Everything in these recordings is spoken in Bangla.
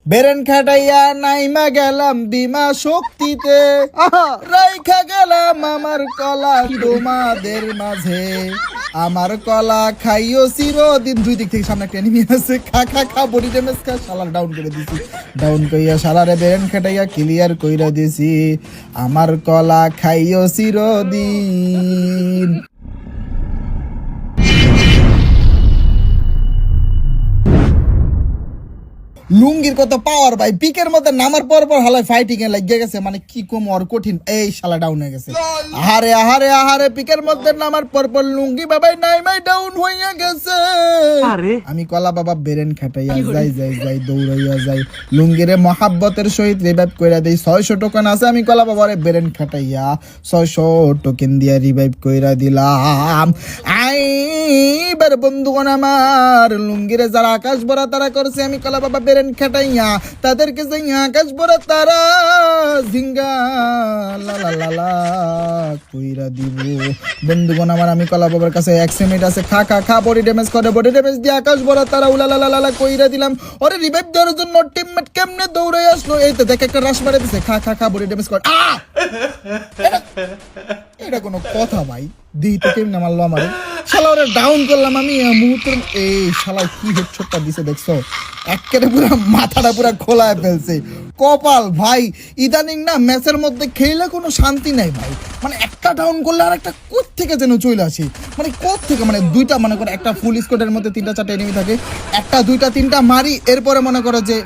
বেরেন খাটাইয়া নাইমা গেলাম বিমা শক্তিতে, রাইখা গেলাম আমার কলা তোমাদের মাঝে। আমার কলা খাইও চিরদিন। দুই দিক থেকে সামনে একটা এনিমি আছে, খা খা খা বডি ড্যামেজ খা। শালার ডাউন করে দিছি, ডাউন কইয়া শালারে বেরেন খাটাইয়া ক্লিয়ার কইরা দিছি। আমার কলা খাইও চিরদিন। লুঙ্গির কত পাওয়ার ভাই, পিকের মধ্যে নামার পর পর হালাই ফাইটিং এ লাগিয়ে গেছে, মানে কি কম আর কঠিন। এই শালা ডাউন হয়ে গেছে। আহারে আহারে আহারে, পিকের মধ্যে নামার পর পর লুঙ্গি বাবাই নাইমাই ডাউন হইয়া গেছে। আমি কলা বাবা বেরেন খাটাইয়া যাই যাই যাই দৌড়াইয়া যাই, লুঙ্গিরে মহাব্বতের সহিত রিভাইভ কইরা দেই। 600 টোকেন আছে, আমি কলা বাবারে বেরেন খাটাইয়া 600 টোকেন দিয়া রিভাইভ কইরা দিলাম। এইবার বন্ধুগণ আমার লুঙ্গিরে যারা আকাশ ভরা তারা করছে, আমি কলা বাবা বেরেন খাটাইয়া তাদেরকে যাই আকাশ ভরা তারা ঝিঙ্গা লা লা লা লা কইরা দিব। বন্ধুগণ আমার আমি কলা বাবার কাছে 1 মিনিট আছে, খা খা খা বডি ড্যামেজ করে, বডি ড্যামেজ দিয়ে আকাশ ভরা তারা উলা লা লা লা কইরা দিলাম। ওরে রিভাইভ দেওয়ার জন্য টিমমেট কেমনে দৌড়াই আসলো, এই তো দেখ একটা রাশ মারে দিছে, খা খা খা বডি ড্যামেজ কর। এটা কোনো কথা ভাই? দিই তো কেমনে মারলো আমারে, শালা ওরে ডাউন করলাম আমি মুহূর্তের। এই শালা কি হেডশটটা দিছে দেখছো, একেবারে পুরো মাথাটা পুরো খোলায় ফেলছে। কপাল ভাই, ইদানিং না ম্যাচের মধ্যে খেলে কোনো শান্তি নাই ভাই। মানে একটা ডাউন করলে আর একটা কোথ থেকে যেন চলে আসে, মানে কোথ থেকে, মানে দুইটা মনে করে একটা ফুল স্কোয়াডের মধ্যে 3টা 4টা এনিমি থাকে, একটা 2টা 3টা মারি, এরপরে মনে করো যে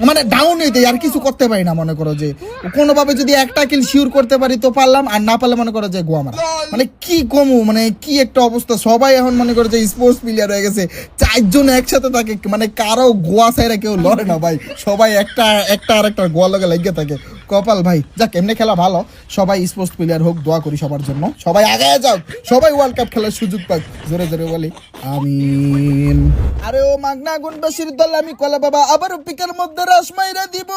মানে ডাউন হয়ে যায়, আর কিছু করতে পারি না। মনে করো যে কোনোভাবে যদি একটা কিল শিওর করতে পারি তো পারলাম, আর না পারলে মনে করো যে গোয়া মারা। মানে কি কমু, মানে কি একটা অবস্থা। সবাই এখন মনে করো যে স্পোর্টস প্লেয়ার হয়ে গেছে, 4 জন একসাথে থাকে, মানে কারো গোয়া সাইরা কেউ লড়ে না ভাই, সবাই একটা আর একটা গোয়া লগে লাগিয়ে থাকে। কপাল ভাই, যাক এমনি খেলা ভালো, সবাই স্পোর্টস প্লেয়ার হোক, দোয়া করি সবার জন্য, সবাই আগে যাও, সবাই ওয়ার্ল্ড কাপ খেলার সুযোগ পাক, জোরে জোরে বলি আমিন। আরে ও মাগনা গুণবাসীর দল, আমি কলা বাবা আবারও পিকের মধ্যে রাশ মাইরা দিব,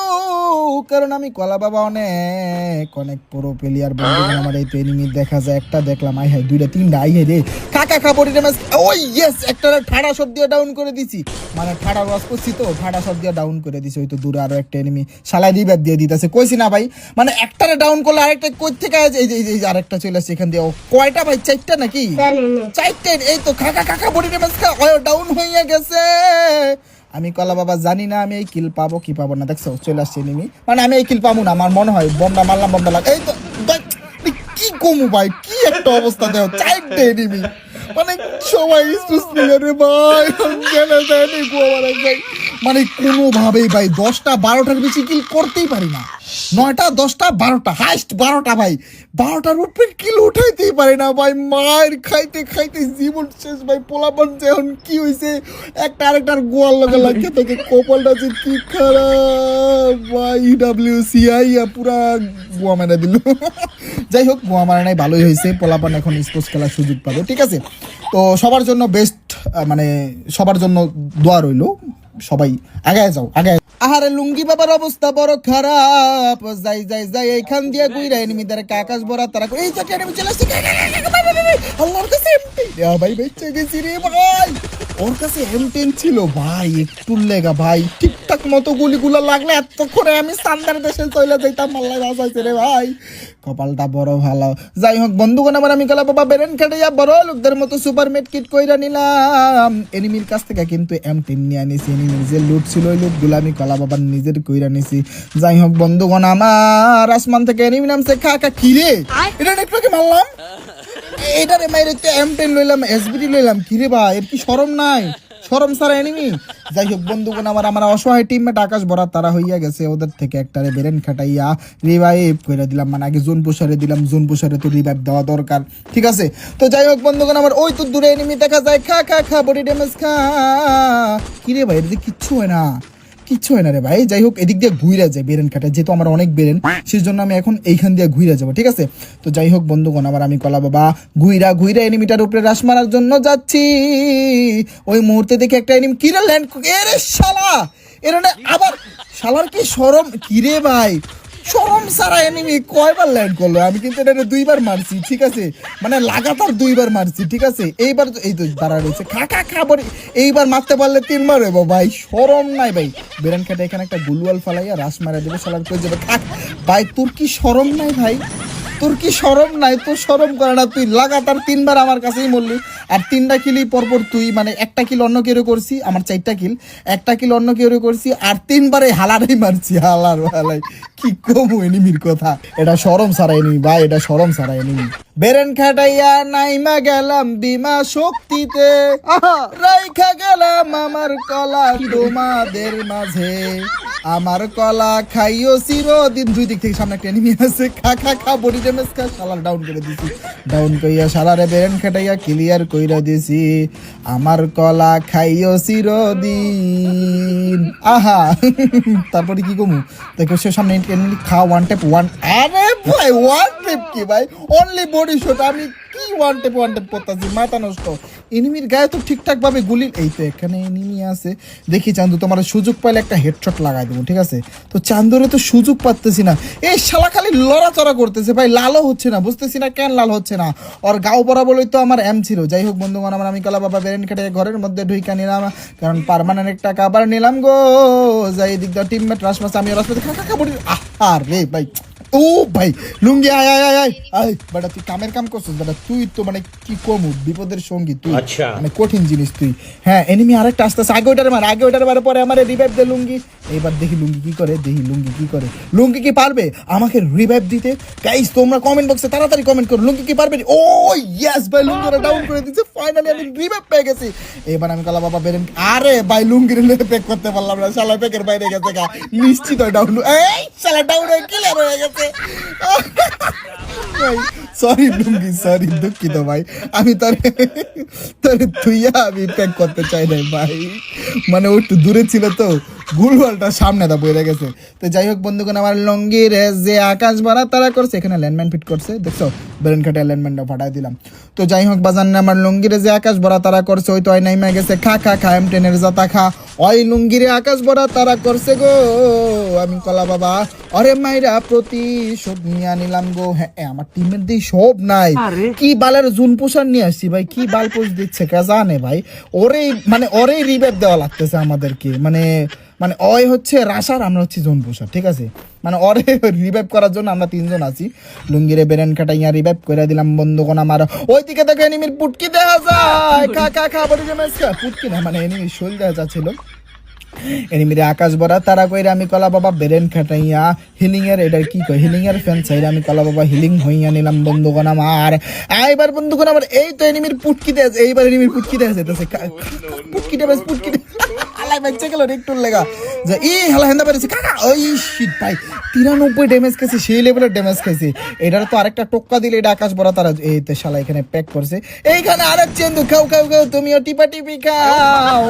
কারণ আমি কলা বাবা অনেক অনেক পুরো প্লেয়ার। বন্ধুগণ আমার এই তো এনিমি দেখা যায়, একটা দেখলাম, আই হাই 2টা 3টা, আই হাই রে কাকা কা বডি ড্যামেজ। ওই ইয়েস, একটা ঠাড়া শট দিয়ে ডাউন করে দিছি, মানে ঠাড়া ওয়াজ করছি তো, ঠাড়া শট দিয়ে ডাউন করে দিছি। ওই তো দূরে আরো একটা এনিমি শালা রিভাইভ দিয়ে দিতেছে, কইছি না ভাই, মানে একটারে ডাউন করলে আরেকটা কই থেকে এই আরেকটা চলে আসছে এখান দিয়ে। কয়টা ভাই, 4টা নাকি 4টা? এই তো কাকা কাকা বডি ড্যামেজ খা ডাউন হইয়া গেছে। আমি কলা বাবা জানি না আমি এই কিল পাবো কি পাবো না, দেখছো চলে আসছে এনিমি, মানে আমি এই কিল পাবো না আমার মনে হয়। বমটা মারলাম, বমটা লাগ, এই তো কি কমু ভাই, কি একটা অবস্থা দেও, 4টা এনিমি, মানে সবাই সুস্মিলারে ভাই জানা জানি গোয়া ভাই, মানে কোনোভাবেই ভাই 10টা 12টার বেশি কিল করতেই পারি না। 9টা 10টা 12টা, হাইস্ট 12টা ভাই, 12টার উপরে কিল উঠাইতেই পারি না ভাই। মার খাইতে খাইতে জীবন শেষ ভাই। পোলাপান যে এখন কি হয়েছে, একটা আরেকটার গোয়াল লগে লাগিয়ে থাকে, কপালটা যে কি খারাপ ভাই। ইডাব্লিউসিআই পুরা গোয়া মেরে দিল। যাই হোক, গোয়া মারা নাই, ভালোই হয়েছে, পোলাপান এখন স্পোর্টস খেলার সুযোগ পাবে। ঠিক আছে, তো সবার জন্য বেস্ট, মানে সবার জন্য দোয়া রইল, সবাই আগে যাও আগে। আহারে লুঙ্গি বাবার অবস্থা বড় খারাপ, যাই যাই যাই এইখান দিয়ে গুইরা এনিমিদের আকাশ ভরা তারা। এই যে এনিমি চলে আসছে, আল্লাহর কাছে ভাই বেঁচে গেছি রে ভাই। ওর কাছে M10 ছিল ভাই, একটু লেগা ভাই, ঠিকঠাক মতো গুলিগুলো লাগলে এতক্ষণে আমি সান্দার দেশে চলে যাইতাম। আল্লাহ বাঁচাইছে রে ভাই, কপালটা বড় ভালো। যাই হোক বন্ধুগণ আমার আমি কলা বাবা বেরেন খাটাইয়া বড় লোকদের মতো সুপার মেড কিট কইরা নিলাম এনিমির কাছ থেকে, কিন্তু M10 নিয়ে আনিছি। এনিমির যে লুট ছিল ওই লুটগুলো আমি কলা বাবার নিজের কইরা নিছি। যাই হোক বন্ধুগণ আমার আসমান থেকে এনিমি নামছে, খা খা কিরে এটা একটু মারলাম, এটারে মাইরে M10 লইলাম, SBD লইলাম, কিরে ভাই এর কি শরম নাই, শরম সারা এনিমি। যাই হোক বন্ধুগণ আমার অসহায় টিমমেট আকাশ ভরা তারা হইয়া গেছে, ওদের থেকে একটারে বেরেন খাটাইয়া রিভাইভ করে দিলাম, মানে আগে জোন পোষারে দিলাম, জোন পোষারে তো রিভাইভ দেওয়া দরকার। ঠিক আছে, তো যাই হোক বন্ধুগণ আমার ওই তো দূরে এনিমি দেখা যায়, খা খা খা বডি ড্যামেজ খা। কিরে ভাই এর কিচ্ছু হয় না, কিচ্ছু হয় না রে ভাই। যাই হোক এদিক দিয়ে ঘুরে যায় বেরেন কাটা, যেহেতু আমার অনেক বেরেন সেই জন্য আমি এখন এইখান দিয়ে ঘুরে যাবো। ঠিক আছে, তো যাই হোক বন্ধুগণ আবার আমি কলা বাবা ঘুইরা এনিমিটার উপরে রাশ মারার জন্য যাচ্ছি। ওই মুহূর্তে দেখে একটা এনিমি কিরে ল্যান্ড, এরে শালা এর আবার শালার কি শরম, কিরে ভাই শরম সারা এনিমি কয়বার ল্যান্ড করলো? আমি কিন্তু এটা দুইবার মারছি, ঠিক আছে, মানে লাগাতার দুইবার মারছি, ঠিক আছে। এইবার এই তো দাঁড়া রয়েছে, খা খা খা বলে এইবার মারতে পারলে তিনবার হইব ভাই, শরম নাই ভাই। বেরেন খেটে এখানে একটা গুলওয়াল ফালাইয়া রাস মারা দেবে, শালার কই যাবে খা। ভাই তোর কি শরম নাই ভাই? তোর কি শরম নাই? তোর শরম করে না? তুই লাগাতার তিনবার আমার কাছেই মরলি, আর তিনটা কিলই পরপর তুই, মানে একটা কিল অন্য কেউ করছি, আমার 4টা কিল, একটা কিল অন্য কেউ করছি, আর তিনবারে হালারই মারছি, হালার হালাই। কি কমু এনিমির কথা? এটা শরম সারা এনিমি ভাই, এটা শরম সারা এনিমি। বেরেন খাটাইয়া নাইমা গেলাম বিমা শক্তিতে, রাইখা গেলাম আমার কলা তোমাদের মাঝে, আমার কলা খাইও চিরদিন। দুই দিক থেকে সামনে একটা এনিমি আছে, খা খা খা বডি ড্যামেজ খা, শালার ডাউন করে দিছি, ডাউন কইয়া শালারে বেরেন খাটাইয়া ক্লিয়ার কইরা দিছি, আমার কলা খাইও চিরদিন। আহা তারপরে কি কমু? দেখো সে সামনে এনিমি খা, ওয়ান ট্যাপ ওয়ান। আরে ভাই ওয়ান ট্যাপ কি ভাই, অনলি বডি শট, আমি কি ওয়ান ট্যাপ করতেছি, মাথা নষ্ট। এনিমির গায়ে তো ঠিকঠাক ভাবে গুলি, এই তো এখানে এনিমি আছে, দেখি চান্দু তোমার সুযোগ পাইলে একটা হেডশট লাগাই দেবো, ঠিক আছে। তো চান্দুরে তো সুযোগ পাচ্তেছি না, এই শালা খালি লড়াচড়া করতেছে ভাই, লালও হচ্ছে না, বুঝতেছি না কেন লাল হচ্ছে না। ওর গাও পরা বলেই তো আমার এম ছিল। যাই হোক বন্ধুগণ, আমার আমি কালা বাবা বেরেন খেটে ঘরের মধ্যে ঢুইকা নিলাম, কারণ পার্মানেন্ট একটা কাবার নিলাম গো। যাই দিক দা টিমমেট রাসমাস, আমি রাসমাস খা খা খা বলি। আরে ভাই ও ভাই লুঙ্গি আয় আয় আয় আয় আয় বেটা, তুই কামের কাম করছিস বেটা, তুই তো মানে কি কমু বিপদের সঙ্গী তুই, মানে কঠিন জিনিস তুই। হ্যাঁ এনিমি আরেকটা আসতে আগে ওইটার মার, আগে ওইটার মারে, পরে আমার রিভাইভ দে লুঙ্গি। এইবার দেখি লুঙ্গি কি করে, দেখি লুঙ্গি কি করে। লুঙ্গি কি পারবে আমাকে রিভাইভ দিতে? গাইস তোমরা কমেন্ট বক্সে তাড়াতাড়ি কমেন্ট করো, লুঙ্গি কি পারবে? ও ইয়েস ভাই, লুঙ্গিরা ডাউন করে দিয়েছে, ফাইনালি আমি রিভাইভ পেয়ে গেছি। এবার আমি কালা বাবা বেরেন, আরে ভাই লুঙ্গির প্যাক করতে পারলাম না, শালা প্যাকের বাইরে গেছে গা, নিশ্চিত ডাউন, এই শালা ডাউন হয়ে ক্লিয়ার হয়ে গেছে। সরি লুঙ্গি, সরি, দুঃখিত ভাই, আমি তোরে তুইয়া আমি প্যাক করতে চাই নাই ভাই, মানে ও একটু দূরে ছিল তো, গুলওয়ালটা সামনে দা বইরে গেছে। তো যাই হোক বন্ধুগণ, আমার লুঙ্গির যে আকাশ ভরা তারা করছে, এখানে ল্যান্ডম্যান ফিট করছে, দেখছো বেরেন খাটে ল্যান্ডম্যানটা ফাটাই দিলাম। তো যাই হোক বাজান, আমার লুঙ্গিরে যে আকাশ ভরা তারা করছে, ওই তো ওই নাইমা গেছে, খা খা খা M10 জাতা খা, ওই লুঙ্গিরে আকাশ ভরা তারা করছে গো, আমি কলা বাবা অরে মাইরা প্রতিশোধ নিয়ে নিলাম গো। হ্যাঁ আমার টিমের দিয়ে সব নাই, কি বালের জুন পোষার নিয়ে আসছি ভাই, কি বাল পোষ দিচ্ছে কে জানে ভাই। ওরেই রিভাইভ দেওয়া লাগতেছে আমাদেরকে, মানে ওই হচ্ছে রাশার, আমরা হচ্ছে জোন পোষার, ঠিক আছে। মানে ওরে রিভাইভ করার জন্য আমরা 3 জন আছি। লুঙ্গিরে বেরেন কাটাইয়া রিভাইভ করে দিলাম বন্ধুগণ আমার। ওই দিকে দেখো এনিমির পুটকি দেওয়া যায়, খা খা খা বলে পুটকি না, মানে এনিমির শোল দেওয়া যাচ্ছিল। এনিমিরে আকাশ ভরা তারা কইরা আমি কলা বাবা বেরেন খাটাইয়া হিলিং এর, এটা কি কয় হিলিং এর ফ্যান চাইরা আমি কলা বাবা হিলিং হইয়া নিলাম বন্ধুগণ আমার। এইবার বন্ধুগণ আমার এই তো এনিমির পুটকি দেয়, এইবার এনিমির পুটকি দেয় যেতেছে, পুটকি দেবে পুটকি হালাই বাচ্চা গেল একটু লেগা যে ই হালা হেন্দা পেরেছে কাকা, ওই শিট ভাই 93 ড্যামেজ খাইছে, সেই লেভেলের ড্যামেজ খাইছে। এটার তো আরেকটা টোক্কা দিলে এটা আকাশ ভরা তারা, এই তো শালা এখানে প্যাক করছে। এইখানে আরেক চেন্দু খাও খাও খাও, তুমিও টিপা টিপি খাও,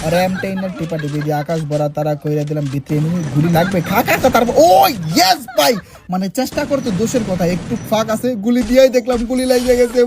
আর M10 এর টিপা টিপি দিয়ে আকাশ ভরা তারা কইরা দিলাম, ভিতরে এনিমি গুলি লাগবে খা খা খা। তারপর ও ইয়েস ভাই, মানে চেষ্টা করতে দোষের কথা, একটু ফাঁক আছে, গুলি দিয়েই দেখলাম গুলি লাগিয়ে গেছে।